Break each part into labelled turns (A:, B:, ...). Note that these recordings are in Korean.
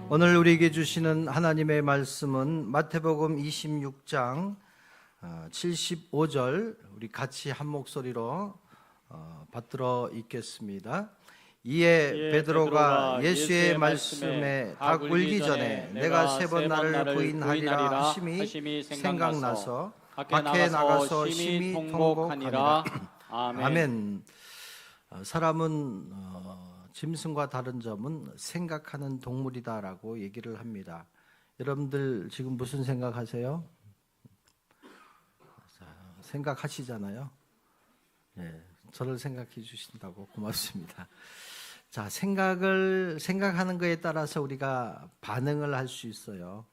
A: 오늘 우리에게 주시는 하나님의 말씀은 마태복음 26장 75절 우리 같이 한 목소리로 받들어 읽겠습니다. 이에 베드로가 예수의 말씀에 다 굴기 전에 내가 세 번 나를 부인하리라 하심이 생각나서 밖에 나가서 심히 통곡하니라. 아멘. 사람은 짐승과 다른 점은 생각하는 동물이다라고 얘기를 합니다. 여러분들 지금 무슨 생각하세요? 생각하시잖아요. 네, 저를 생각해 주신다고 고맙습니다. 자, 생각하는 것에 따라서 우리가 반응을 할 수 있어요.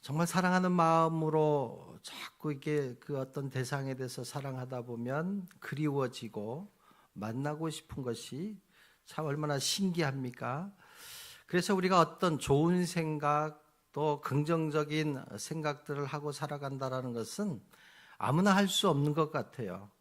A: 정말 사랑하는 마음으로 자꾸 이게 그 어떤 대상에 대해서 사랑하다 보면 그리워지고 만나고 싶은 것이 참 얼마나 신기합니까? 그래서 우리가 어떤 좋은 생각 또 긍정적인 생각들을 하고 살아간다는 것은 아무나 할 수 없는 것 같아요.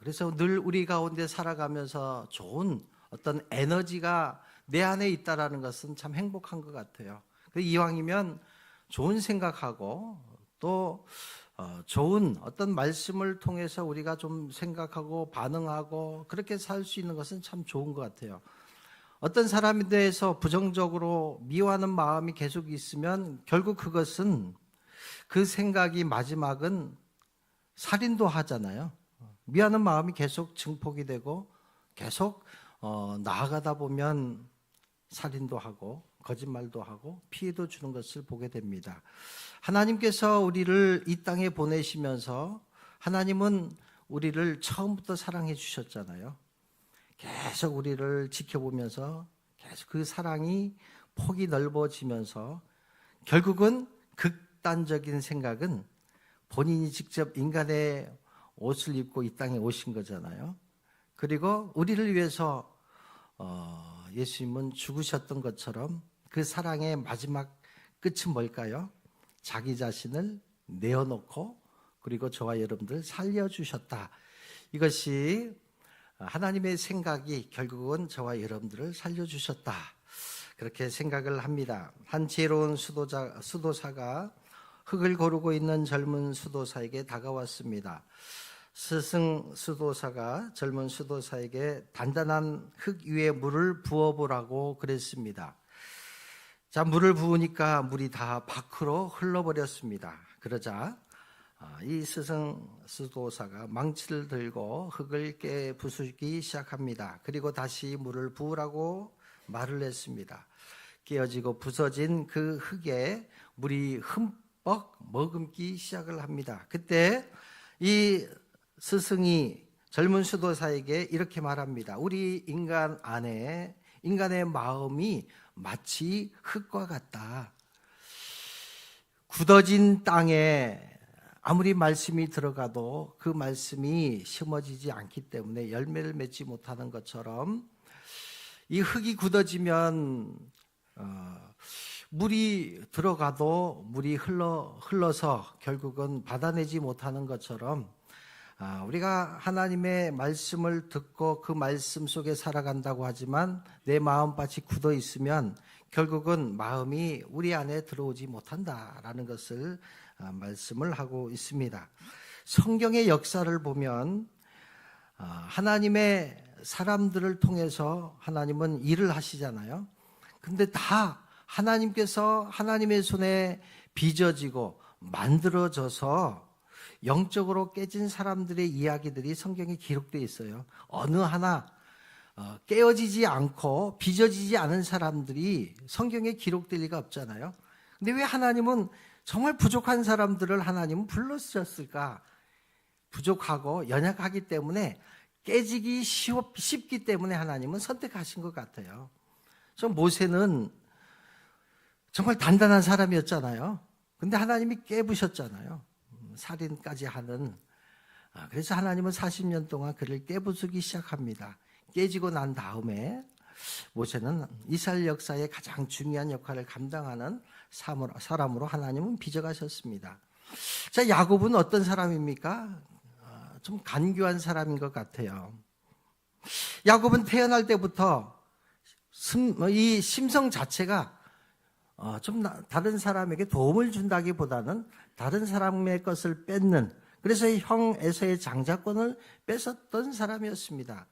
A: 그래서 늘 우리 가운데 살아가면서 좋은 어떤 에너지가 내 안에 있다는 것은 참 행복한 것 같아요. 이왕이면 좋은 생각하고 또 좋은 어떤 말씀을 통해서 우리가 좀 생각하고 반응하고 그렇게 살 수 있는 것은 참 좋은 것 같아요. 어떤 사람에 대해서 부정적으로 미워하는 마음이 계속 있으면 결국 그것은 그 생각이 마지막은 살인도 하잖아요. 미워하는 마음이 계속 증폭이 되고 계속 나아가다 보면 살인도 하고 거짓말도 하고 피해도 주는 것을 보게 됩니다. 하나님께서 우리를 이 땅에 보내시면서 하나님은 우리를 처음부터 사랑해 주셨잖아요. 계속 우리를 지켜보면서 계속 그 사랑이 폭이 넓어지면서 결국은 극단적인 생각은 본인이 직접 인간의 옷을 입고 이 땅에 오신 거잖아요. 그리고 우리를 위해서 예수님은 죽으셨던 것처럼 그 사랑의 마지막 끝은 뭘까요? 자기 자신을 내어놓고 그리고 저와 여러분들 살려주셨다. 이것이 하나님의 생각이 결국은 저와 여러분들을 살려주셨다. 그렇게 생각을 합니다. 한 지혜로운 수도사가 흙을 고르고 있는 젊은 수도사에게 다가왔습니다. 스승 수도사가 젊은 수도사에게 단단한 흙 위에 물을 부어보라고 그랬습니다. 자, 물을 부으니까 물이 다 밖으로 흘러버렸습니다. 그러자 이 스승 수도사가 망치를 들고 흙을 깨부수기 시작합니다. 그리고 다시 물을 부으라고 말을 했습니다. 깨어지고 부서진 그 흙에 물이 흠뻑 머금기 시작을 합니다. 그때 이 스승이 젊은 수도사에게 이렇게 말합니다. 우리 인간 안에 인간의 마음이 마치 흙과 같다. 굳어진 땅에 아무리 말씀이 들어가도 그 말씀이 심어지지 않기 때문에 열매를 맺지 못하는 것처럼 이 흙이 굳어지면 물이 들어가도 물이 흘러서 결국은 받아내지 못하는 것처럼 우리가 하나님의 말씀을 듣고 그 말씀 속에 살아간다고 하지만 내 마음밭이 굳어 있으면 결국은 마음이 우리 안에 들어오지 못한다라는 것을 말씀을 하고 있습니다. 성경의 역사를 보면 하나님의 사람들을 통해서 하나님은 일을 하시잖아요. 근데 다 하나님께서 하나님의 손에 빚어지고 만들어져서 영적으로 깨진 사람들의 이야기들이 성경에 기록되어 있어요. 어느 하나 깨어지지 않고 빚어지지 않은 사람들이 성경에 기록될 리가 없잖아요. 근데 왜 하나님은 정말 부족한 사람들을 하나님은 불러주셨을까? 부족하고 연약하기 때문에 깨지기 쉽기 때문에 하나님은 선택하신 것 같아요. 모세는 정말 단단한 사람이었잖아요. 근데 하나님이 깨부셨잖아요. 살인까지 하는. 그래서 하나님은 40년 동안 그를 깨부수기 시작합니다. 깨지고 난 다음에 모세는 이스라엘 역사의 가장 중요한 역할을 감당하는 사람으로 하나님은 빚어가셨습니다. 자, 야곱은 어떤 사람입니까? 좀 간교한 사람인 것 같아요. 야곱은 태어날 때부터 이 심성 자체가 좀 다른 사람에게 도움을 준다기보다는 다른 사람의 것을 뺏는, 그래서 형 에서의 장자권을 뺏었던 사람이었습니다.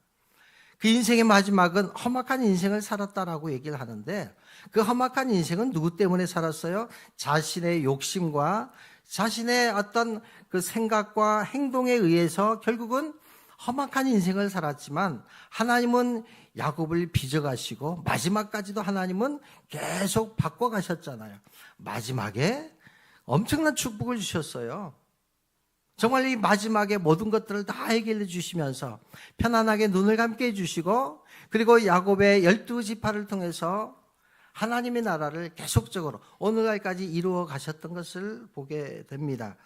A: 그 인생의 마지막은 험악한 인생을 살았다라고 얘기를 하는데, 그 험악한 인생은 누구 때문에 살았어요? 자신의 욕심과 자신의 어떤 그 생각과 행동에 의해서 결국은 험악한 인생을 살았지만, 하나님은 야곱을 빚어가시고 마지막까지도 하나님은 계속 바꿔가셨잖아요. 마지막에 엄청난 축복을 주셨어요. 정말 이 마지막에 모든 것들을 다 해결해 주시면서 편안하게 눈을 감게 해주시고, 그리고 야곱의 12지파를 통해서 하나님의 나라를 계속적으로 오늘날까지 이루어 가셨던 것을 보게 됩니다.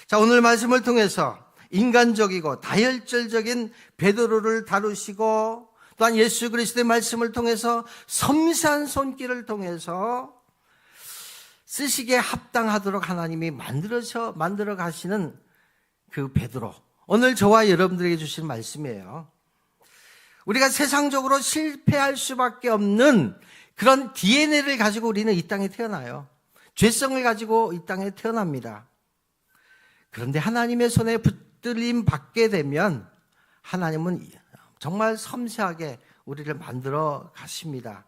A: 자, 오늘 말씀을 통해서 인간적이고 다혈질적인 베드로를 다루시고, 또한 예수 그리스도의 말씀을 통해서 섬세한 손길을 통해서 쓰시기에 합당하도록 하나님이 만들어 가시는 그 베드로, 오늘 저와 여러분들에게 주신 말씀이에요. 우리가 세상적으로 실패할 수밖에 없는 그런 DNA를 가지고 우리는 이 땅에 태어나요. 죄성을 가지고 이 땅에 태어납니다. 그런데 하나님의 손에 붙들림 받게 되면 하나님은 정말 섬세하게 우리를 만들어 가십니다.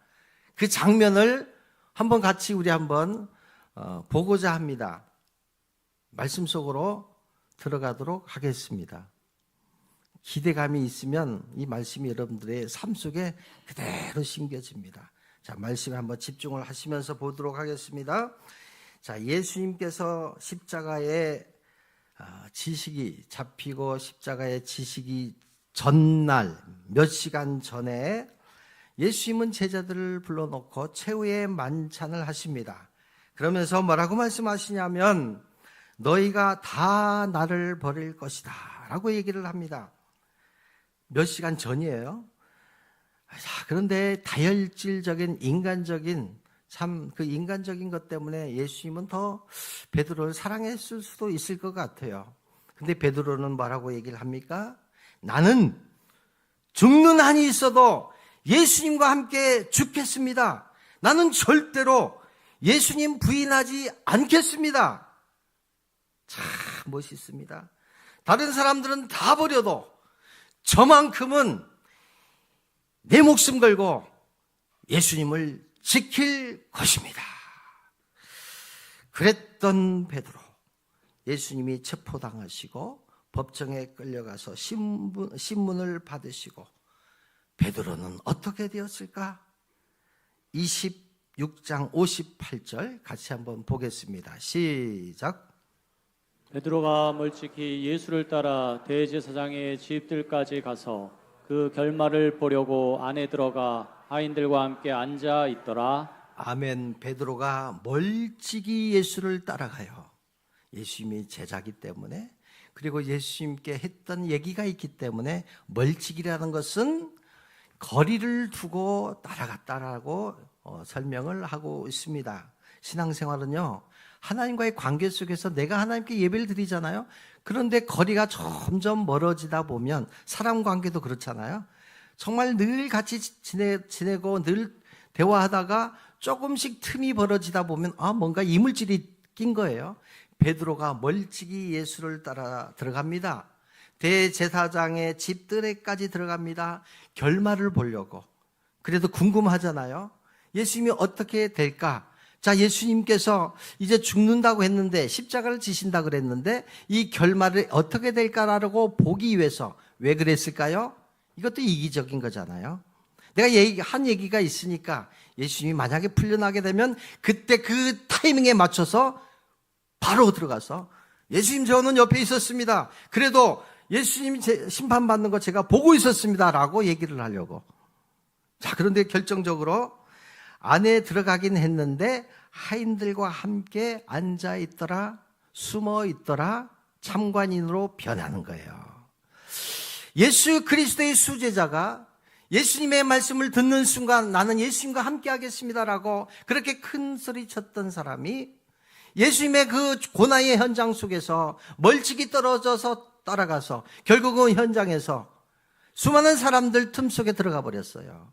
A: 그 장면을 한번 같이 우리 한번 보고자 합니다. 말씀 속으로 들어가도록 하겠습니다. 기대감이 있으면 이 말씀이 여러분들의 삶 속에 그대로 심겨집니다. 자, 말씀에 한번 집중을 하시면서 보도록 하겠습니다. 자, 예수님께서 십자가에 지식이 잡히고 십자가에 지식이 전날 몇 시간 전에 예수님은 제자들을 불러놓고 최후의 만찬을 하십니다. 그러면서 뭐라고 말씀하시냐면 너희가 다 나를 버릴 것이다 라고 얘기를 합니다. 몇 시간 전이에요. 자, 그런데 다혈질적인 인간적인 참 그 인간적인 것 때문에 예수님은 더 베드로를 사랑했을 수도 있을 것 같아요. 근데 베드로는 뭐라고 얘기를 합니까? 나는 죽는 한이 있어도 예수님과 함께 죽겠습니다. 나는 절대로 예수님 부인하지 않겠습니다. 참 멋있습니다. 다른 사람들은 다 버려도 저만큼은 내 목숨 걸고 예수님을 지킬 것입니다. 그랬던 베드로, 예수님이 체포당하시고 법정에 끌려가서 신문을 받으시고 베드로는 어떻게 되었을까? 26장 58절 같이 한번 보겠습니다. 시작.
B: 베드로가 멀찍이 예수를 따라 대제사장의 집들까지 가서 그 결말을 보려고 안에 들어가 하인들과 함께 앉아 있더라.
A: 아멘. 베드로가 멀찍이 예수를 따라가요. 예수님이 제자기 때문에, 그리고 예수님께 했던 얘기가 있기 때문에 멀찍이라는 것은 거리를 두고 따라갔다라고 설명을 하고 있습니다. 신앙생활은요, 하나님과의 관계 속에서 내가 하나님께 예배를 드리잖아요. 그런데 거리가 점점 멀어지다 보면 사람 관계도 그렇잖아요. 정말 늘 같이 지내고 늘 대화하다가 조금씩 틈이 벌어지다 보면 뭔가 이물질이 낀 거예요. 베드로가 멀찍이 예수를 따라 들어갑니다. 대제사장의 집들에까지 들어갑니다. 결말을 보려고. 그래도 궁금하잖아요. 예수님이 어떻게 될까? 자, 예수님께서 이제 죽는다고 했는데, 십자가를 지신다고 그랬는데 이 결말을 어떻게 될까라고 보기 위해서. 왜 그랬을까요? 이것도 이기적인 거잖아요. 내가 한 얘기가 있으니까 예수님이 만약에 풀려나게 되면 그때 그 타이밍에 맞춰서 바로 들어가서 예수님 저는 옆에 있었습니다. 그래도 예수님이 심판받는 거 제가 보고 있었습니다 라고 얘기를 하려고. 자, 그런데 결정적으로 안에 들어가긴 했는데 하인들과 함께 앉아 있더라, 숨어 있더라, 참관인으로 변하는 거예요. 예수 그리스도의 수제자가 예수님의 말씀을 듣는 순간 나는 예수님과 함께 하겠습니다라고 그렇게 큰 소리 쳤던 사람이 예수님의 그 고난의 현장 속에서 멀찍이 떨어져서 따라가서 결국은 현장에서 수많은 사람들 틈 속에 들어가 버렸어요.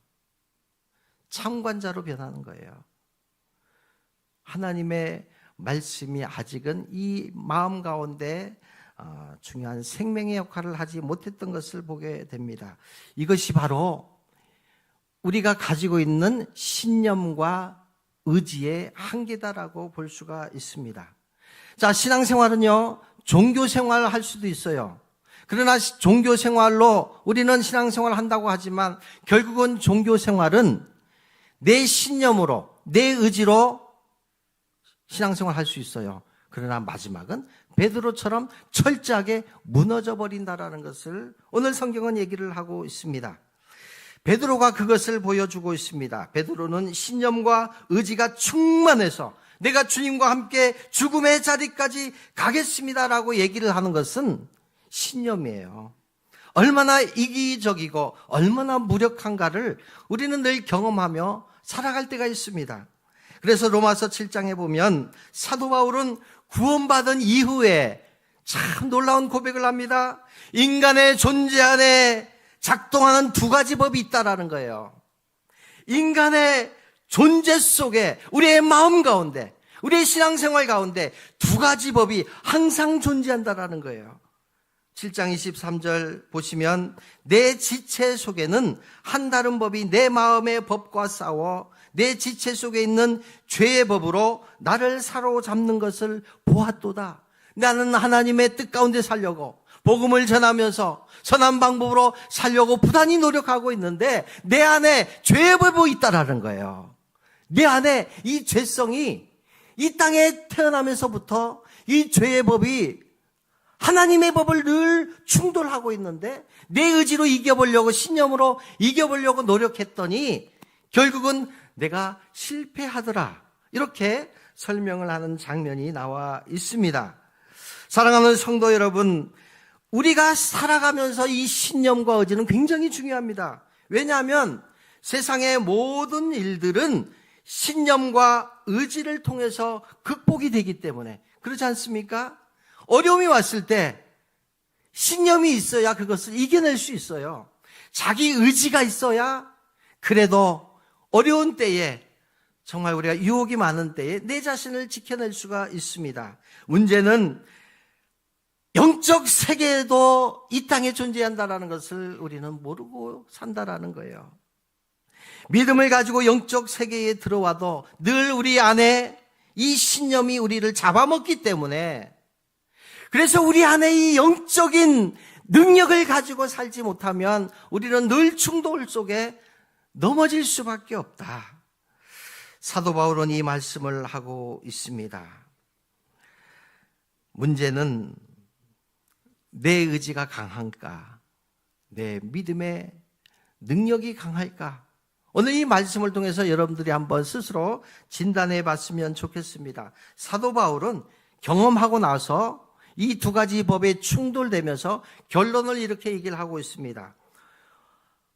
A: 참관자로 변하는 거예요. 하나님의 말씀이 아직은 이 마음 가운데 중요한 생명의 역할을 하지 못했던 것을 보게 됩니다. 이것이 바로 우리가 가지고 있는 신념과 의지의 한계다라고 볼 수가 있습니다. 자, 신앙생활은요, 종교생활을 할 수도 있어요. 그러나 종교생활로 우리는 신앙생활을 한다고 하지만 결국은 종교생활은 내 신념으로, 내 의지로 신앙생활을 할 수 있어요. 그러나 마지막은 베드로처럼 철저하게 무너져 버린다라는 것을 오늘 성경은 얘기를 하고 있습니다. 베드로가 그것을 보여주고 있습니다. 베드로는 신념과 의지가 충만해서 내가 주님과 함께 죽음의 자리까지 가겠습니다라고 얘기를 하는 것은 신념이에요. 얼마나 이기적이고 얼마나 무력한가를 우리는 늘 경험하며 살아갈 때가 있습니다. 그래서 로마서 7장에 보면 사도 바울은 구원받은 이후에 참 놀라운 고백을 합니다. 인간의 존재 안에 작동하는 두 가지 법이 있다라는 거예요. 인간의 존재 속에, 우리의 마음 가운데, 우리의 신앙생활 가운데 두 가지 법이 항상 존재한다라는 거예요. 7장 23절 보시면 내 지체 속에는 한 다른 법이 내 마음의 법과 싸워 내 지체 속에 있는 죄의 법으로 나를 사로잡는 것을 보았도다. 나는 하나님의 뜻 가운데 살려고 복음을 전하면서 선한 방법으로 살려고 부단히 노력하고 있는데 내 안에 죄의 법이 있다라는 거예요. 내 안에 이 죄성이 이 땅에 태어나면서부터 이 죄의 법이 하나님의 법을 늘 충돌하고 있는데 내 의지로 이겨보려고 신념으로 이겨보려고 노력했더니 결국은 내가 실패하더라. 이렇게 설명을 하는 장면이 나와 있습니다. 사랑하는 성도 여러분, 우리가 살아가면서 이 신념과 의지는 굉장히 중요합니다. 왜냐하면 세상의 모든 일들은 신념과 의지를 통해서 극복이 되기 때문에 그렇지 않습니까? 어려움이 왔을 때 신념이 있어야 그것을 이겨낼 수 있어요. 자기 의지가 있어야 그래도 어려운 때에 정말 우리가 유혹이 많은 때에 내 자신을 지켜낼 수가 있습니다. 문제는 영적 세계에도 이 땅에 존재한다는 것을 우리는 모르고 산다라는 거예요. 믿음을 가지고 영적 세계에 들어와도 늘 우리 안에 이 신념이 우리를 잡아먹기 때문에 그래서 우리 안에 이 영적인 능력을 가지고 살지 못하면 우리는 늘 충돌 속에 넘어질 수밖에 없다. 사도 바울은 이 말씀을 하고 있습니다. 문제는 내 의지가 강한가? 내 믿음의 능력이 강할까? 오늘 이 말씀을 통해서 여러분들이 한번 스스로 진단해 봤으면 좋겠습니다. 사도 바울은 경험하고 나서 이 두 가지 법에 충돌되면서 결론을 이렇게 얘기를 하고 있습니다.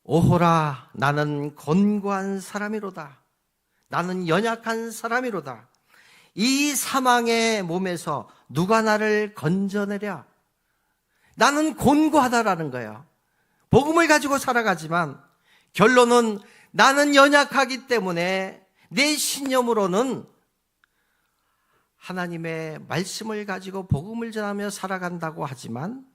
A: 오호라, 나는 곤고한 사람이로다. 나는 연약한 사람이로다. 이 사망의 몸에서 누가 나를 건져내랴? 나는 곤고하다라는 거예요. 복음을 가지고 살아가지만 결론은 나는 연약하기 때문에 내 신념으로는 하나님의 말씀을 가지고 복음을 전하며 살아간다고 하지만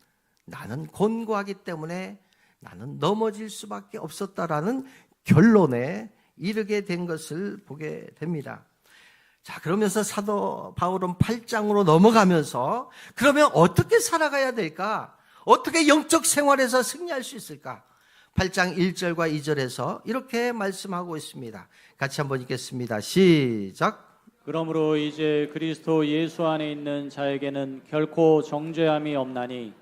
A: 나는 곤고하기 때문에 나는 넘어질 수밖에 없었다라는 결론에 이르게 된 것을 보게 됩니다. 자, 그러면서 사도 바울은 8장으로 넘어가면서 그러면 어떻게 살아가야 될까? 어떻게 영적 생활에서 승리할 수 있을까? 8장 1절과 2절에서 이렇게 말씀하고 있습니다. 같이 한번 읽겠습니다. 시작.
B: 그러므로 이제 그리스도 예수 안에 있는 자에게는 결코 정죄함이 없나니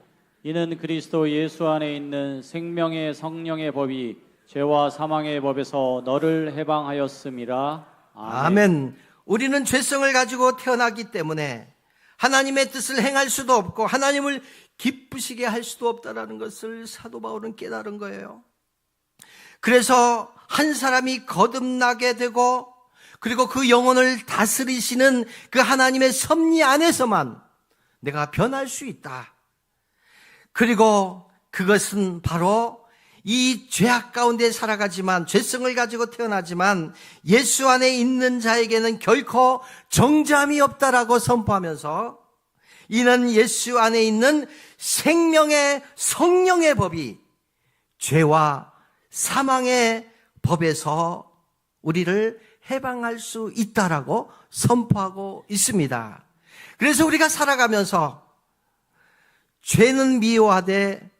B: 이는 그리스도 예수 안에 있는 생명의 성령의 법이 죄와 사망의 법에서 너를 해방하였음이라.
A: 아멘. 우리는 죄성을 가지고 태어나기 때문에 하나님의 뜻을 행할 수도 없고 하나님을 기쁘시게 할 수도 없다는 것을 사도 바울은 깨달은 거예요. 그래서 한 사람이 거듭나게 되고 그리고 그 영혼을 다스리시는 그 하나님의 섭리 안에서만 내가 변할 수 있다. 그리고 그것은 바로 이 죄악 가운데 살아가지만, 죄성을 가지고 태어나지만 예수 안에 있는 자에게는 결코 정죄함이 없다라고 선포하면서, 이는 예수 안에 있는 생명의 성령의 법이 죄와 사망의 법에서 우리를 해방할 수 있다라고 선포하고 있습니다. 그래서 우리가 살아가면서 죄는 미워하되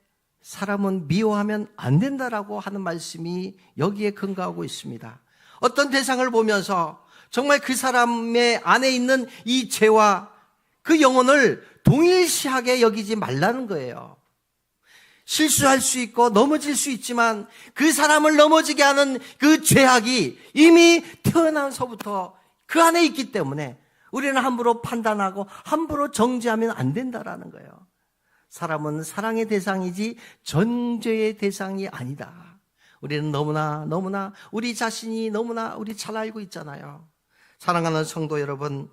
A: 사람은 미워하면 안 된다라고 하는 말씀이 여기에 근거하고 있습니다. 어떤 대상을 보면서 정말 그 사람의 안에 있는 이 죄와 그 영혼을 동일시하게 여기지 말라는 거예요. 실수할 수 있고 넘어질 수 있지만 그 사람을 넘어지게 하는 그 죄악이 이미 태어나서부터 그 안에 있기 때문에 우리는 함부로 판단하고 함부로 정죄하면 안 된다라는 거예요. 사람은 사랑의 대상이지 전죄의 대상이 아니다. 우리는 너무나 우리 자신이 너무나 우리 잘 알고 있잖아요. 사랑하는 성도 여러분,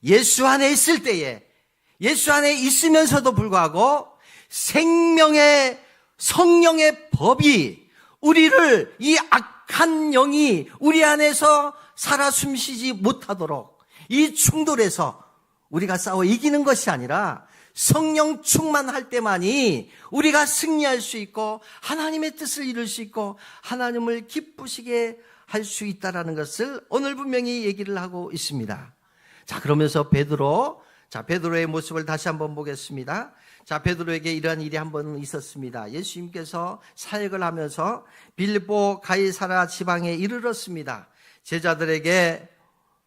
A: 예수 안에 있을 때에, 예수 안에 있으면서도 불구하고 생명의 성령의 법이 우리를, 이 악한 영이 우리 안에서 살아 숨쉬지 못하도록 이 충돌에서 우리가 싸워 이기는 것이 아니라 성령 충만할 때만이 우리가 승리할 수 있고 하나님의 뜻을 이룰 수 있고 하나님을 기쁘시게 할 수 있다라는 것을 오늘 분명히 얘기를 하고 있습니다. 자, 그러면서 베드로의 모습을 다시 한번 보겠습니다. 자, 베드로에게 이러한 일이 한 번 있었습니다. 예수님께서 사역을 하면서 빌립보 가이사랴 지방에 이르렀습니다. 제자들에게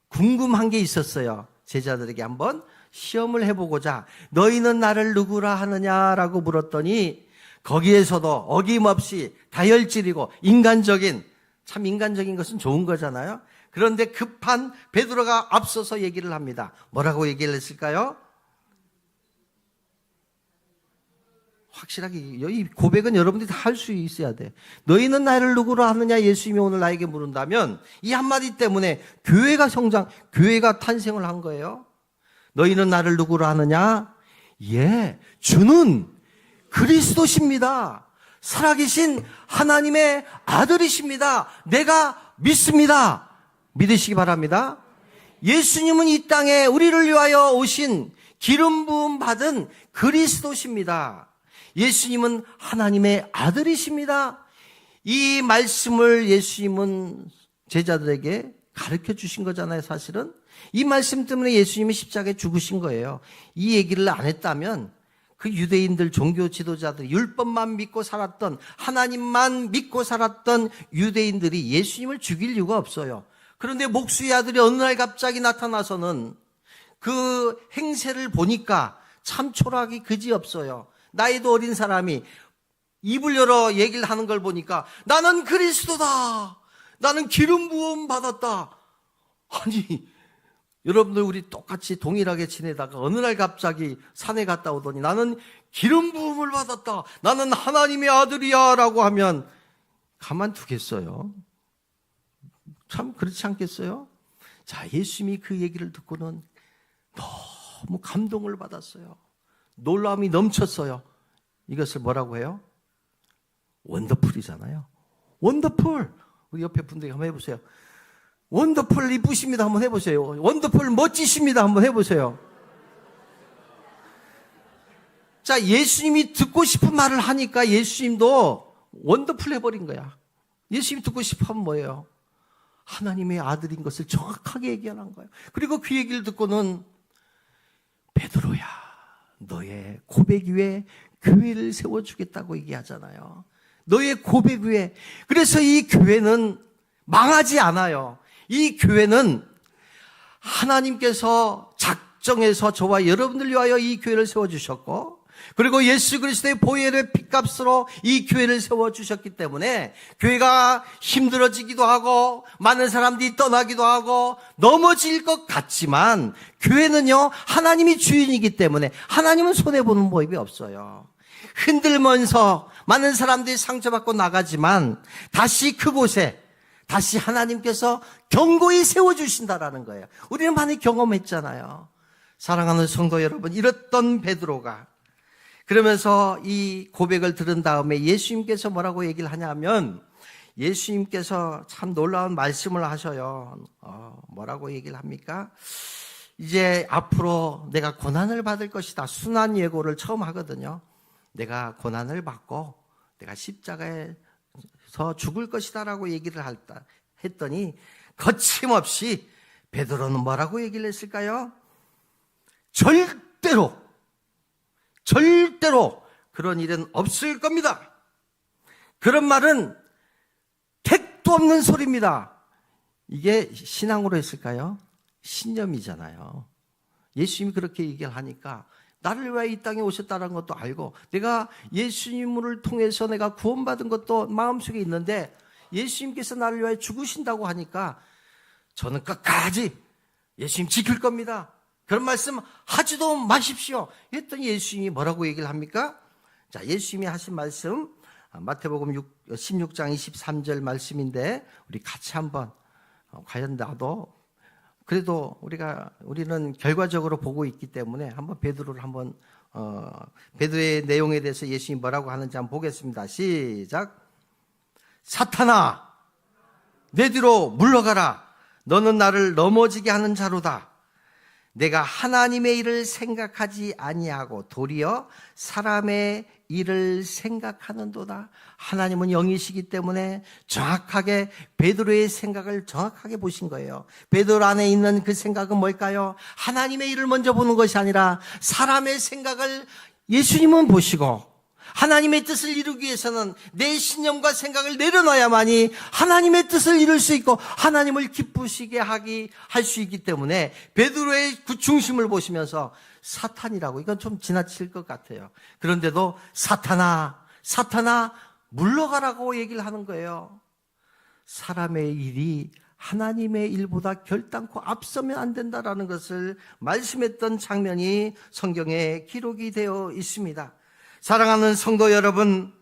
A: 궁금한 게 있었어요. 제자들에게 한번 시험을 해보고자, 너희는 나를 누구라 하느냐라고 물었더니 거기에서도 어김없이 다혈질이고 인간적인 것은 좋은 거잖아요. 그런데 급한 베드로가 앞서서 얘기를 합니다. 뭐라고 얘기를 했을까요? 확실하게, 이 고백은 여러분들이 다 할 수 있어야 돼. 너희는 나를 누구로 하느냐 예수님이 오늘 나에게 물은다면 이 한마디 때문에 교회가 탄생을 한 거예요. 너희는 나를 누구로 하느냐? 예, 주는 그리스도십니다. 살아계신 하나님의 아들이십니다. 내가 믿습니다. 믿으시기 바랍니다. 예수님은 이 땅에 우리를 위하여 오신 기름 부음 받은 그리스도십니다. 예수님은 하나님의 아들이십니다. 이 말씀을 예수님은 제자들에게 가르쳐 주신 거잖아요, 사실은. 이 말씀 때문에 예수님이 십자가에 죽으신 거예요. 이 얘기를 안 했다면 그 유대인들 종교 지도자들, 율법만 믿고 살았던, 하나님만 믿고 살았던 유대인들이 예수님을 죽일 이유가 없어요. 그런데 목수의 아들이 어느 날 갑자기 나타나서는 그 행세를 보니까 참 초라하기 그지없어요. 나이도 어린 사람이 입을 열어 얘기를 하는 걸 보니까 나는 그리스도다. 나는 기름 부음 받았다. 아니, 여러분들 우리 똑같이 동일하게 지내다가 어느 날 갑자기 산에 갔다 오더니 나는 기름 부음을 받았다. 나는 하나님의 아들이야 라고 하면 가만두겠어요? 참 그렇지 않겠어요? 자, 예수님이 그 얘기를 듣고는 너무 감동을 받았어요. 놀라움이 넘쳤어요. 이것을 뭐라고 해요? 원더풀이잖아요. 원더풀. 우리 옆에 분들이 한번 해보세요. 원더풀 이쁘십니다. 한번 해보세요. 원더풀 멋지십니다. 한번 해보세요. 자, 예수님이 듣고 싶은 말을 하니까 예수님도 원더풀 해버린 거야. 예수님이 듣고 싶은 뭐예요? 하나님의 아들인 것을 정확하게 얘기하는 거예요. 그리고 그 얘기를 듣고는 베드로야, 너의 고백 위에 교회를 세워주겠다고 얘기하잖아요. 너의 고백 위에. 그래서 이 교회는 망하지 않아요. 이 교회는 하나님께서 작정해서 저와 여러분들 위하여 이 교회를 세워주셨고, 그리고 예수 그리스도의 보혈의 핏값으로 이 교회를 세워주셨기 때문에 교회가 힘들어지기도 하고 많은 사람들이 떠나기도 하고 넘어질 것 같지만 교회는요, 하나님이 주인이기 때문에 하나님은 손해보는 법이 없어요. 흔들면서 많은 사람들이 상처받고 나가지만 다시 그곳에 다시 하나님께서 견고히 세워주신다라는 거예요. 우리는 많이 경험했잖아요. 사랑하는 성도 여러분, 이랬던 베드로가 그러면서 이 고백을 들은 다음에 예수님께서 뭐라고 얘기를 하냐면 예수님께서 참 놀라운 말씀을 하셔요. 뭐라고 얘기를 합니까? 이제 앞으로 내가 고난을 받을 것이다. 순환 예고를 처음 하거든요. 내가 고난을 받고 내가 십자가에서 죽을 것이다 라고 얘기를 했더니 거침없이 베드로는 뭐라고 얘기를 했을까요? 절대로 그런 일은 없을 겁니다. 그런 말은 택도 없는 소리입니다. 이게 신앙으로 했을까요? 신념이잖아요. 예수님이 그렇게 얘기를 하니까 나를 왜 이 땅에 오셨다는 것도 알고 내가 예수님을 통해서 내가 구원받은 것도 마음속에 있는데 예수님께서 나를 위해 죽으신다고 하니까 저는 끝까지 예수님 지킬 겁니다. 그런 말씀 하지도 마십시오. 했더니 예수님이 뭐라고 얘기를 합니까? 자, 예수님이 하신 말씀 마태복음 16장 23절 말씀인데 우리 같이 한번 과연 나도 그래도 우리는 결과적으로 보고 있기 때문에 한번 베드로를 한번 베드로의 내용에 대해서 예수님이 뭐라고 하는지 한번 보겠습니다. 시작. 사탄아, 내 뒤로 물러가라. 너는 나를 넘어지게 하는 자로다. 내가 하나님의 일을 생각하지 아니하고 도리어 사람의 일을 생각하는도다. 하나님은 영이시기 때문에 정확하게 베드로의 생각을 정확하게 보신 거예요. 베드로 안에 있는 그 생각은 뭘까요? 하나님의 일을 먼저 보는 것이 아니라 사람의 생각을 예수님은 보시고 하나님의 뜻을 이루기 위해서는 내 신념과 생각을 내려놔야만이 하나님의 뜻을 이룰 수 있고 하나님을 기쁘시게 할 수 있기 때문에 베드로의 그 중심을 보시면서 사탄이라고 이건 좀 지나칠 것 같아요. 그런데도 사탄아 물러가라고 얘기를 하는 거예요. 사람의 일이 하나님의 일보다 결단코 앞서면 안 된다라는 것을 말씀했던 장면이 성경에 기록이 되어 있습니다. 사랑하는 성도 여러분,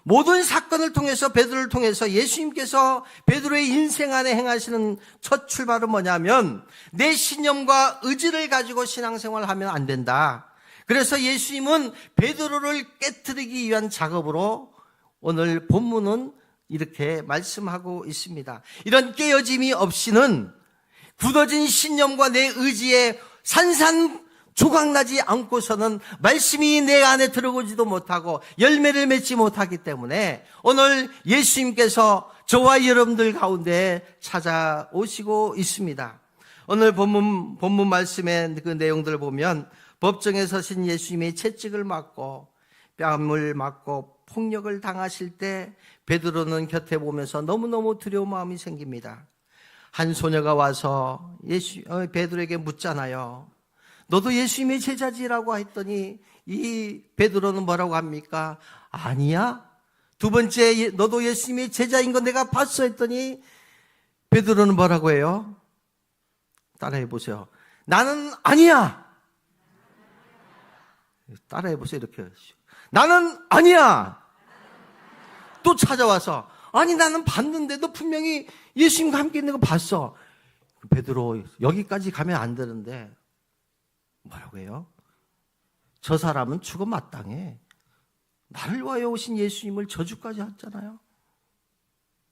A: 모든 사건을 통해서 베드로를 통해서 예수님께서 베드로의 인생 안에 행하시는 첫 출발은 뭐냐면 내 신념과 의지를 가지고 신앙생활을 하면 안 된다. 그래서 예수님은 베드로를 깨트리기 위한 작업으로 오늘 본문은 이렇게 말씀하고 있습니다. 이런 깨어짐이 없이는 굳어진 신념과 내 의지에 산산조각나지 않고서는 말씀이 내 안에 들어오지도 못하고 열매를 맺지 못하기 때문에 오늘 예수님께서 저와 여러분들 가운데 찾아오시고 있습니다. 오늘 본문 말씀의 그 내용들을 보면 법정에 서신 예수님의 채찍을 맞고 뺨을 맞고 폭력을 당하실 때 베드로는 곁에 보면서 너무너무 두려운 마음이 생깁니다. 한 소녀가 와서 베드로에게 묻잖아요. 너도 예수님의 제자지라고 했더니 이 베드로는 뭐라고 합니까? 아니야. 두 번째 너도 예수님의 제자인 거 내가 봤어 했더니 베드로는 뭐라고 해요? 따라해 보세요. 나는 아니야. 따라해 보세요. 이렇게. 나는 아니야. 또 찾아와서 아니 나는 봤는데 너 분명히 예수님과 함께 있는 거 봤어. 베드로 여기까지 가면 안 되는데 뭐라고 해요? 저 사람은 죽어 마땅해. 나를 위하여 오신 예수님을 저주까지 했잖아요.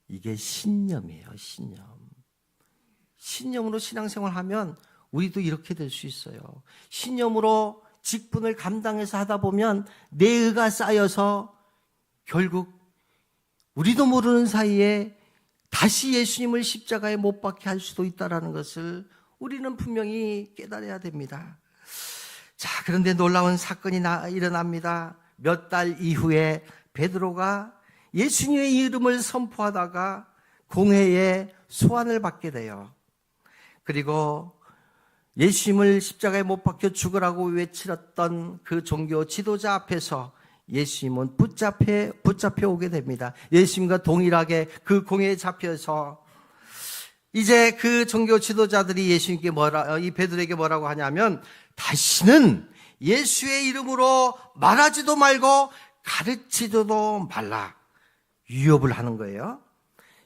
A: 이게 신념이에요. 신념으로 신앙생활하면 우리도 이렇게 될 수 있어요. 신념으로 직분을 감당해서 하다 보면 내 의가 쌓여서 결국 우리도 모르는 사이에 다시 예수님을 십자가에 못 박게 할 수도 있다는 것을 우리는 분명히 깨달아야 됩니다. 자, 그런데 놀라운 사건이 일어납니다. 몇 달 이후에 베드로가 예수님의 이름을 선포하다가 공회에 소환을 받게 돼요. 그리고 예수님을 십자가에 못 박혀 죽으라고 외치렀던 그 종교 지도자 앞에서 예수님은 붙잡혀 오게 됩니다. 예수님과 동일하게 그 공회에 잡혀서 이제 그 종교 지도자들이 예수님께 이 베드로에게 뭐라고 하냐면 다시는 예수의 이름으로 말하지도 말고 가르치지도 말라. 위협을 하는 거예요.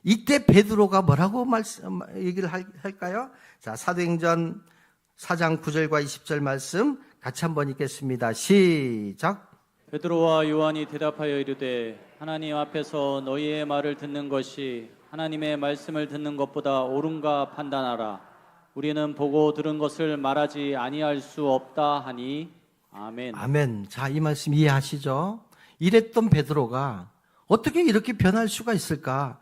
A: 이때 베드로가 뭐라고 얘기를 할까요? 자, 사도행전 4장 9절과 20절 말씀 같이 한번 읽겠습니다. 시작.
B: 베드로와 요한이 대답하여 이르되 하나님 앞에서 너희의 말을 듣는 것이 하나님의 말씀을 듣는 것보다 옳은가 판단하라. 우리는 보고 들은 것을 말하지 아니할 수 없다 하니 아멘.
A: 아멘. 자, 이 말씀 이해하시죠? 이랬던 베드로가 어떻게 이렇게 변할 수가 있을까?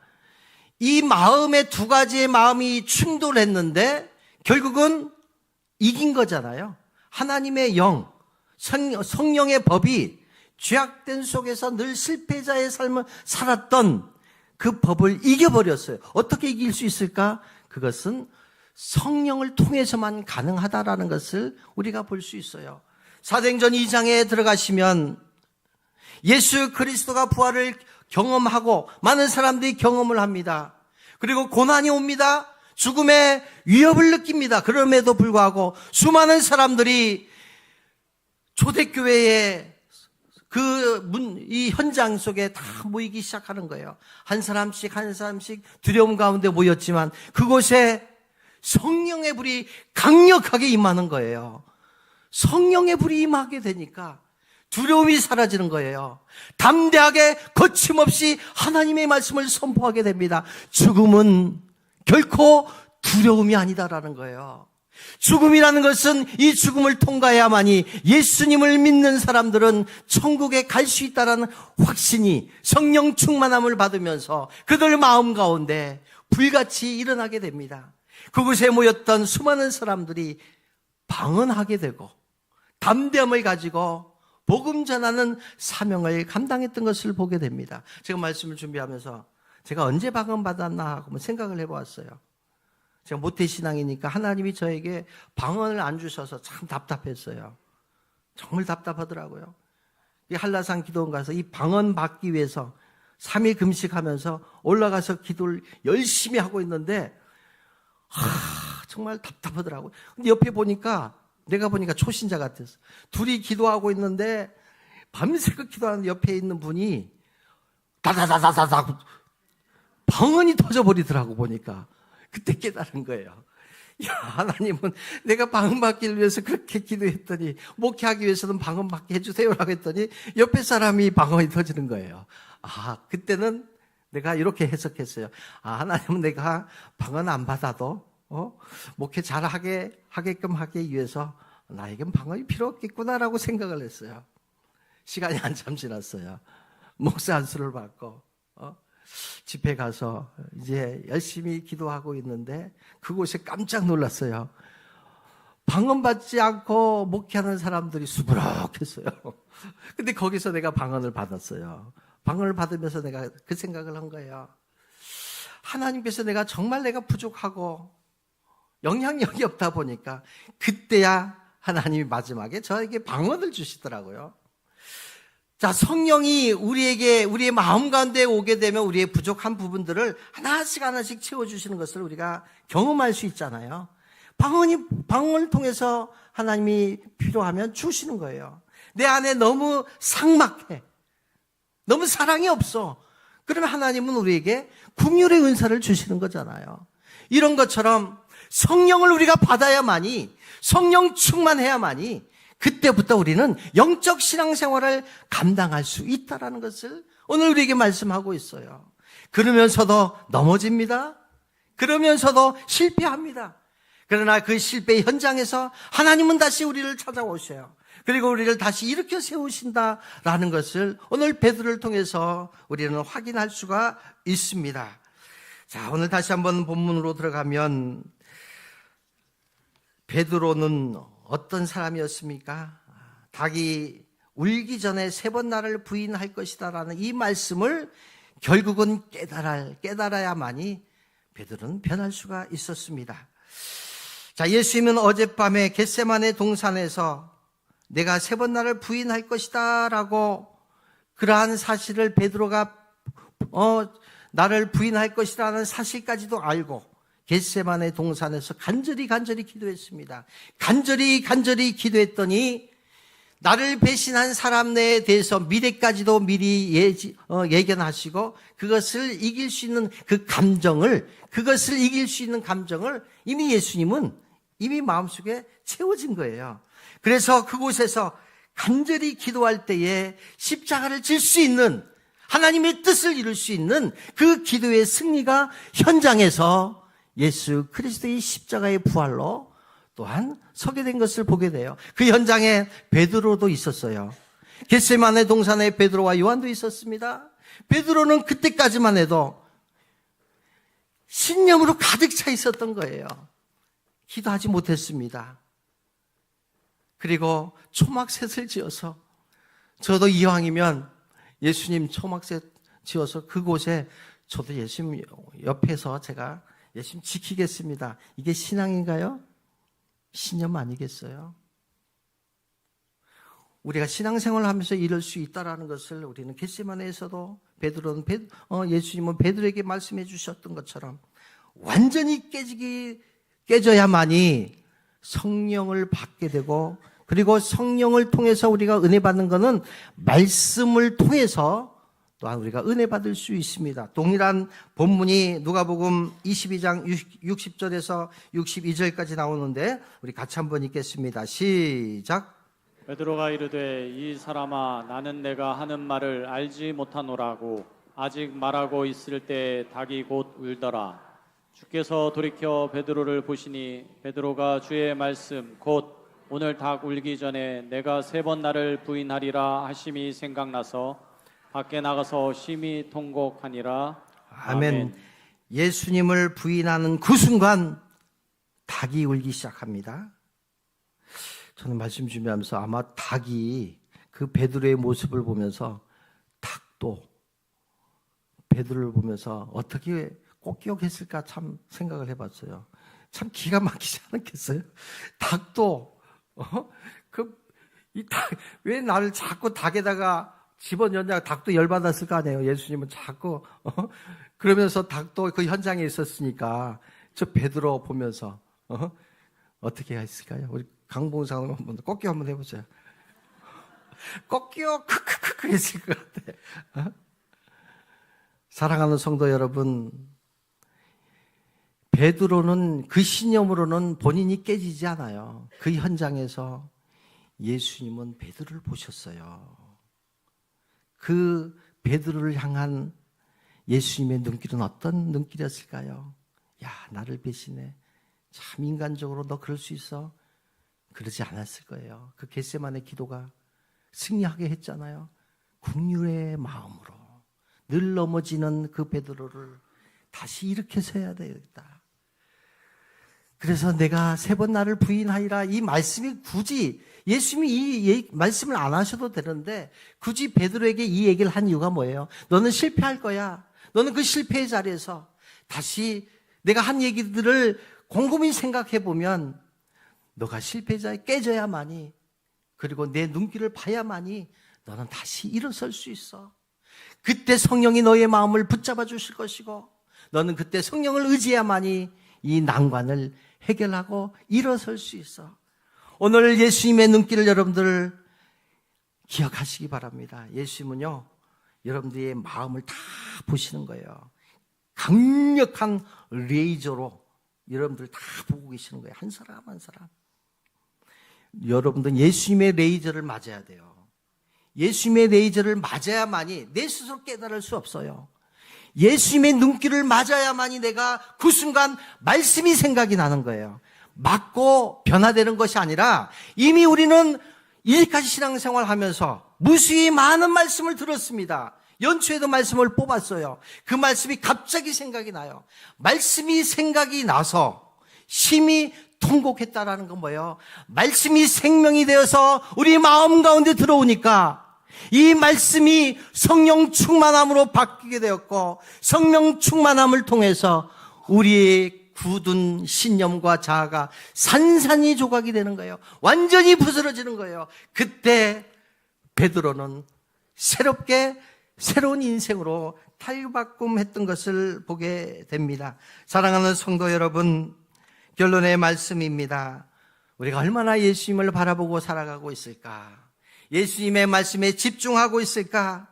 A: 이 마음에 두 가지의 마음이 충돌했는데 결국은 이긴 거잖아요. 하나님의 영, 성령의 법이 죄악된 속에서 늘 실패자의 삶을 살았던 그 법을 이겨버렸어요. 어떻게 이길 수 있을까? 그것은 성령을 통해서만 가능하다라는 것을 우리가 볼 수 있어요. 사도행전 2장에 들어가시면 예수 그리스도가 부활을 경험하고 많은 사람들이 경험을 합니다. 그리고 고난이 옵니다. 죽음의 위협을 느낍니다. 그럼에도 불구하고 수많은 사람들이 초대교회의 이 현장 속에 다 모이기 시작하는 거예요. 한 사람씩 두려움 가운데 모였지만 그곳에 성령의 불이 강력하게 임하는 거예요. 성령의 불이 임하게 되니까 두려움이 사라지는 거예요. 담대하게 거침없이 하나님의 말씀을 선포하게 됩니다. 죽음은 결코 두려움이 아니다라는 거예요. 죽음이라는 것은 이 죽음을 통과해야만이 예수님을 믿는 사람들은 천국에 갈 수 있다는 확신이 성령 충만함을 받으면서 그들 마음 가운데 불같이 일어나게 됩니다. 그곳에 모였던 수많은 사람들이 방언하게 되고 담대함을 가지고 복음 전하는 사명을 감당했던 것을 보게 됩니다. 제가 말씀을 준비하면서 제가 언제 방언 받았나 하고 생각을 해보았어요. 제가 모태신앙이니까 하나님이 저에게 방언을 안 주셔서 참 답답했어요. 정말 답답하더라고요. 이 한라산 기도원 가서 이 방언 받기 위해서 3일 금식하면서 올라가서 기도를 열심히 하고 있는데 정말 답답하더라고요. 근데 옆에 내가 보니까 초신자 같았어. 둘이 기도하고 있는데 밤새껏 기도하는데 옆에 있는 분이 다다다다다다 방언이 터져버리더라고 보니까. 그때 깨달은 거예요. 야, 하나님은 내가 방언 받기를 위해서 그렇게 기도했더니 목회하기 위해서는 방언 받게 해주세요라고 했더니 옆에 사람이 방언이 터지는 거예요. 그때는 내가 이렇게 해석했어요. 하나님은 내가 방언 안 받아도 목회 하게끔 하기 위해서 나에겐 방언이 필요 없겠구나라고 생각을 했어요. 시간이 한참 지났어요. 목사 안수를 받고 집회 가서 이제 열심히 기도하고 있는데 그곳에 깜짝 놀랐어요. 방언 받지 않고 목회하는 사람들이 수부룩했어요. 근데 거기서 내가 방언을 받았어요. 방언을 받으면서 내가 그 생각을 한 거예요. 하나님께서 정말 내가 부족하고 영향력이 없다 보니까 그때야 하나님이 마지막에 저에게 방언을 주시더라고요. 자, 성령이 우리의 마음 가운데 오게 되면 우리의 부족한 부분들을 하나씩 채워주시는 것을 우리가 경험할 수 있잖아요. 방언을 통해서 하나님이 필요하면 주시는 거예요. 내 안에 너무 삭막해. 너무 사랑이 없어. 그러면 하나님은 우리에게 긍휼의 은사를 주시는 거잖아요. 이런 것처럼 성령을 우리가 받아야만이, 성령 충만해야만이 그때부터 우리는 영적 신앙생활을 감당할 수 있다는 것을 오늘 우리에게 말씀하고 있어요. 그러면서도 넘어집니다. 그러면서도 실패합니다. 그러나 그 실패 현장에서 하나님은 다시 우리를 찾아오셔요. 그리고 우리를 다시 일으켜 세우신다라는 것을 오늘 베드로를 통해서 우리는 확인할 수가 있습니다. 자, 오늘 다시 한번 본문으로 들어가면 베드로는 어떤 사람이었습니까? 닭이 울기 전에 3번 나를 부인할 것이다라는 이 말씀을 결국은 깨달아야만이 베드로는 변할 수가 있었습니다. 자, 예수님은 어젯밤에 겟세마네 동산에서 내가 3번 나를 부인할 것이다 라고 그러한 사실을 베드로가 나를 부인할 것이라는 사실까지도 알고 겟세마네 동산에서 간절히 기도했습니다. 간절히 기도했더니 나를 배신한 사람에 대해서 미래까지도 미리 예견하시고 그것을 이길 수 있는 감정을 이미 예수님은 이미 마음속에 채워진 거예요. 그래서 그곳에서 간절히 기도할 때에 십자가를 질 수 있는, 하나님의 뜻을 이룰 수 있는 그 기도의 승리가 현장에서 예수 그리스도의 십자가의 부활로 또한 서게 된 것을 보게 돼요. 그 현장에 베드로도 있었어요. 겟세마네 동산에 베드로와 요한도 있었습니다. 베드로는 그때까지만 해도 신념으로 가득 차 있었던 거예요. 기도하지 못했습니다. 그리고 초막셋을 지어서, 저도 이왕이면 예수님 초막셋 지어서 그곳에 저도 예수님 옆에서 제가 예수님 지키겠습니다. 이게 신앙인가요? 신념 아니겠어요? 우리가 신앙생활을 하면서 이럴 수 있다라는 것을 우리는 겟세마네에서도 예수님은 베드로에게 말씀해 주셨던 것처럼 완전히 깨져야만이 성령을 받게 되고, 그리고 성령을 통해서 우리가 은혜 받는 것은 말씀을 통해서 또한 우리가 은혜 받을 수 있습니다. 동일한 본문이 누가복음 22장 60절에서 62절까지 나오는데 우리 같이 한번 읽겠습니다. 시작.
B: 베드로가 이르되 이 사람아 나는 내가 하는 말을 알지 못하노라고 아직 말하고 있을 때 닭이 곧 울더라. 주께서 돌이켜 베드로를 보시니 베드로가 주의 말씀 곧 오늘 닭 울기 전에 내가 3번 나를 부인하리라 하심이 생각나서 밖에 나가서 심히 통곡하니라.
A: 아멘. 예수님을 부인하는 그 순간 닭이 울기 시작합니다. 저는 말씀 준비하면서 아마 닭이 그 베드로의 모습을 보면서 닭도 베드로를 보면서 어떻게 꼭 기억했을까 참 생각을 해봤어요. 참 기가 막히지 않았겠어요? 닭도 왜 나를 자꾸 닭에다가 집어넣냐, 닭도 열받았을 거 아니에요. 예수님은 자꾸 그러면서 닭도 그 현장에 있었으니까 저 베드로 보면서 어떻게 했을까요? 우리 강봉상 한번 꺾여 한번 해보세요. 꺾여 크크크크 했을 것 같아. 사랑하는 성도 여러분, 베드로는 그 신념으로는 본인이 깨지지 않아요. 그 현장에서 예수님은 베드로를 보셨어요. 그 베드로를 향한 예수님의 눈길은 어떤 눈길이었을까요? 야, 나를 배신해. 참 인간적으로 너 그럴 수 있어? 그러지 않았을 거예요. 그 겟세마네 기도가 승리하게 했잖아요. 긍휼의 마음으로 늘 넘어지는 그 베드로를 다시 일으켜서 해야 되겠다. 그래서 내가 3번 나를 부인하리라, 이 말씀이 굳이 예수님이 이 말씀을 안 하셔도 되는데 굳이 베드로에게 이 얘기를 한 이유가 뭐예요? 너는 실패할 거야. 너는 그 실패의 자리에서 다시 내가 한 얘기들을 곰곰이 생각해 보면 너가 실패자에 깨져야만이, 그리고 내 눈길을 봐야만이 너는 다시 일어설 수 있어. 그때 성령이 너의 마음을 붙잡아 주실 것이고 너는 그때 성령을 의지해야만이 이 난관을 해결하고 일어설 수 있어. 오늘 예수님의 눈길을 여러분들 기억하시기 바랍니다. 예수님은요, 여러분들의 마음을 다 보시는 거예요. 강력한 레이저로 여러분들 다 보고 계시는 거예요. 한 사람 한 사람. 여러분들 예수님의 레이저를 맞아야 돼요. 예수님의 레이저를 맞아야만이 내 스스로 깨달을 수 없어요. 예수님의 눈길을 맞아야만이 내가 그 순간 말씀이 생각이 나는 거예요. 맞고 변화되는 것이 아니라 이미 우리는 이제까지 신앙생활 하면서 무수히 많은 말씀을 들었습니다. 연초에도 말씀을 뽑았어요. 그 말씀이 갑자기 생각이 나요. 말씀이 생각이 나서 심히 통곡했다라는 건 뭐예요? 말씀이 생명이 되어서 우리 마음 가운데 들어오니까 이 말씀이 성령 충만함으로 바뀌게 되었고, 성령 충만함을 통해서 우리의 굳은 신념과 자아가 산산이 조각이 되는 거예요. 완전히 부스러지는 거예요. 그때 베드로는 새롭게 새로운 인생으로 탈바꿈했던 것을 보게 됩니다. 사랑하는 성도 여러분, 결론의 말씀입니다. 우리가 얼마나 예수님을 바라보고 살아가고 있을까? 예수님의 말씀에 집중하고 있을까?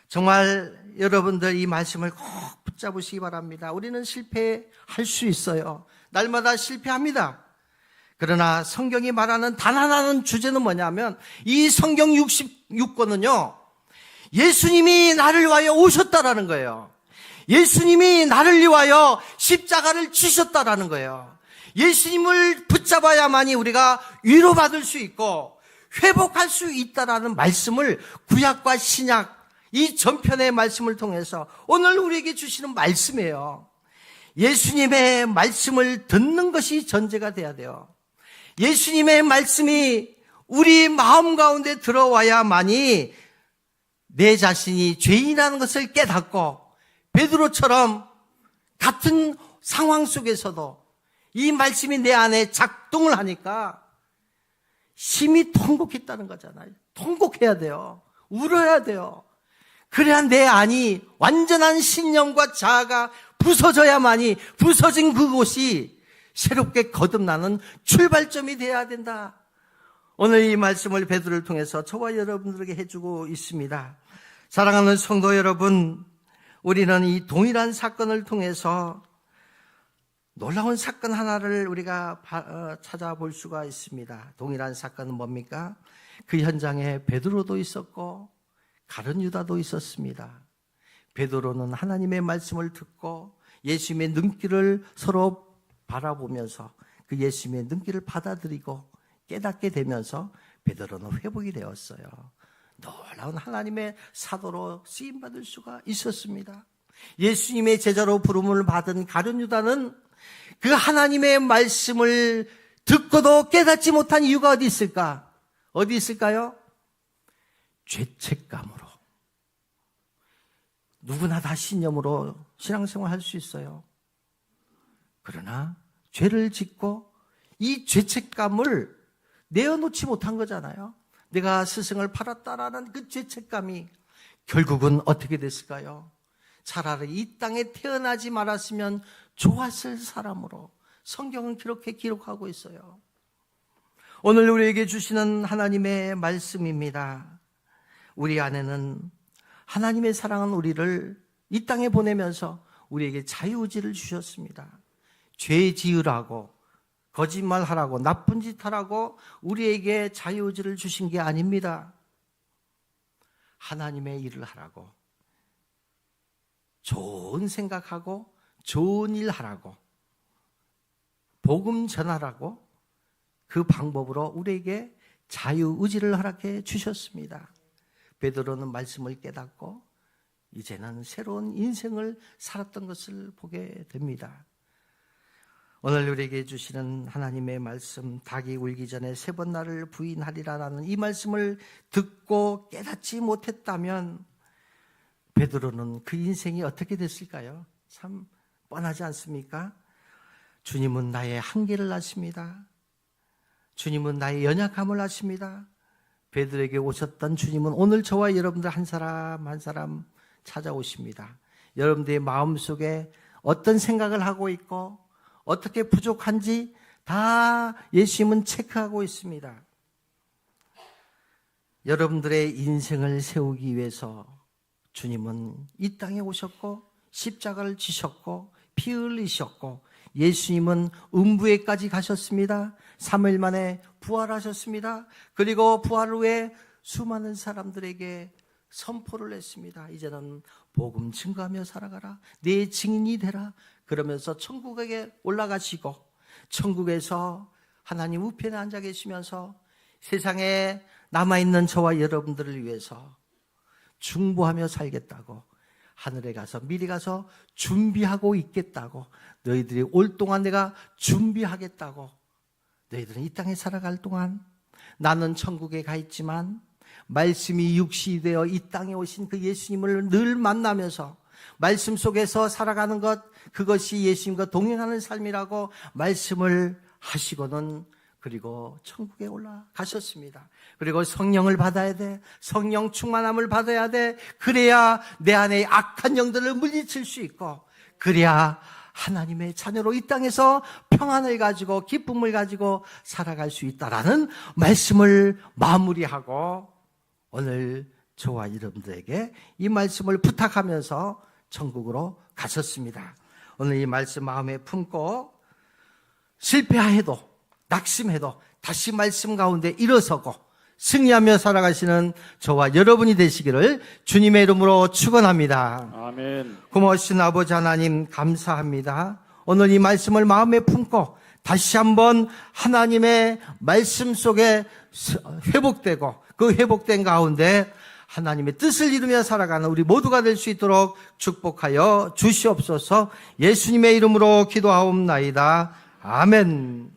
A: 정말 여러분들 이 말씀을 꼭 붙잡으시기 바랍니다. 우리는 실패할 수 있어요. 날마다 실패합니다. 그러나 성경이 말하는 단 하나는 주제는 뭐냐면 이 성경 66권은요, 예수님이 나를 위하여 오셨다라는 거예요. 예수님이 나를 위하여 십자가를 지셨다라는 거예요. 예수님을 붙잡아야만이 우리가 위로받을 수 있고 회복할 수 있다라는 말씀을 구약과 신약 이 전편의 말씀을 통해서 오늘 우리에게 주시는 말씀이에요. 예수님의 말씀을 듣는 것이 전제가 돼야 돼요. 예수님의 말씀이 우리 마음 가운데 들어와야만이 내 자신이 죄인이라는 것을 깨닫고 베드로처럼 같은 상황 속에서도 이 말씀이 내 안에 작동을 하니까 심히 통곡했다는 거잖아요. 통곡해야 돼요. 울어야 돼요. 그래야 내 안이 완전한 신념과 자아가 부서져야만이 부서진 그곳이 새롭게 거듭나는 출발점이 되어야 된다. 오늘 이 말씀을 베드로를 통해서 저와 여러분들에게 해주고 있습니다. 사랑하는 성도 여러분, 우리는 이 동일한 사건을 통해서 놀라운 사건 하나를 우리가 찾아볼 수가 있습니다. 동일한 사건은 뭡니까? 그 현장에 베드로도 있었고 가룟 유다도 있었습니다. 베드로는 하나님의 말씀을 듣고 예수님의 눈길을 서로 바라보면서 그 예수님의 눈길을 받아들이고 깨닫게 되면서 베드로는 회복이 되었어요. 놀라운 하나님의 사도로 쓰임받을 수가 있었습니다. 예수님의 제자로 부름을 받은 가룟 유다는 그 하나님의 말씀을 듣고도 깨닫지 못한 이유가 어디 있을까? 어디 있을까요? 죄책감으로. 누구나 다 신념으로 신앙생활 할 수 있어요. 그러나 죄를 짓고 이 죄책감을 내어놓지 못한 거잖아요. 내가 스승을 팔았다라는 그 죄책감이 결국은 어떻게 됐을까요? 차라리 이 땅에 태어나지 말았으면 좋았을 사람으로 성경은 그렇게 기록하고 있어요. 오늘 우리에게 주시는 하나님의 말씀입니다. 우리 안에는 하나님의 사랑은 우리를 이 땅에 보내면서 우리에게 자유의지를 주셨습니다. 죄 지으라고, 거짓말하라고, 나쁜 짓 하라고 우리에게 자유의지를 주신 게 아닙니다. 하나님의 일을 하라고, 좋은 생각하고 좋은 일 하라고, 복음 전하라고 그 방법으로 우리에게 자유의지를 허락해 주셨습니다. 베드로는 말씀을 깨닫고 이제는 새로운 인생을 살았던 것을 보게 됩니다. 오늘 우리에게 주시는 하나님의 말씀, 닭이 울기 전에 3번 나를 부인하리라라는 이 말씀을 듣고 깨닫지 못했다면 베드로는 그 인생이 어떻게 됐을까요? 참 뻔하지 않습니까? 주님은 나의 한계를 아십니다. 주님은 나의 연약함을 아십니다. 베드로에게 오셨던 주님은 오늘 저와 여러분들 한 사람 한 사람 찾아오십니다. 여러분들의 마음속에 어떤 생각을 하고 있고 어떻게 부족한지 다 예수님은 체크하고 있습니다. 여러분들의 인생을 세우기 위해서 주님은 이 땅에 오셨고 십자가를 지셨고 피 흘리셨고 예수님은 음부에까지 가셨습니다. 3일 만에 부활하셨습니다. 그리고 부활 후에 수많은 사람들에게 선포를 했습니다. 이제는 복음 증거하며 살아가라. 내 증인이 되라. 그러면서 천국에 올라가시고 천국에서 하나님 우편에 앉아 계시면서 세상에 남아있는 저와 여러분들을 위해서 중보하며 살겠다고, 하늘에 가서 미리 가서 준비하고 있겠다고, 너희들이 올 동안 내가 준비하겠다고, 너희들은 이 땅에 살아갈 동안 나는 천국에 가 있지만 말씀이 육신이 되어 이 땅에 오신 그 예수님을 늘 만나면서 말씀 속에서 살아가는 것, 그것이 예수님과 동행하는 삶이라고 말씀을 하시고는 그리고 천국에 올라가셨습니다. 그리고 성령을 받아야 돼. 성령 충만함을 받아야 돼. 그래야 내 안에 악한 영들을 물리칠 수 있고, 그래야 하나님의 자녀로 이 땅에서 평안을 가지고 기쁨을 가지고 살아갈 수 있다라는 말씀을 마무리하고 오늘 저와 여러분들에게 이 말씀을 부탁하면서 천국으로 가셨습니다. 오늘 이 말씀 마음에 품고 실패해도 낙심해도 다시 말씀 가운데 일어서고 승리하며 살아가시는 저와 여러분이 되시기를 주님의 이름으로 축원합니다.
B: 아멘.
A: 고마우신 아버지 하나님 감사합니다. 오늘 이 말씀을 마음에 품고 다시 한번 하나님의 말씀 속에 회복되고 그 회복된 가운데 하나님의 뜻을 이루며 살아가는 우리 모두가 될 수 있도록 축복하여 주시옵소서. 예수님의 이름으로 기도하옵나이다. 아멘.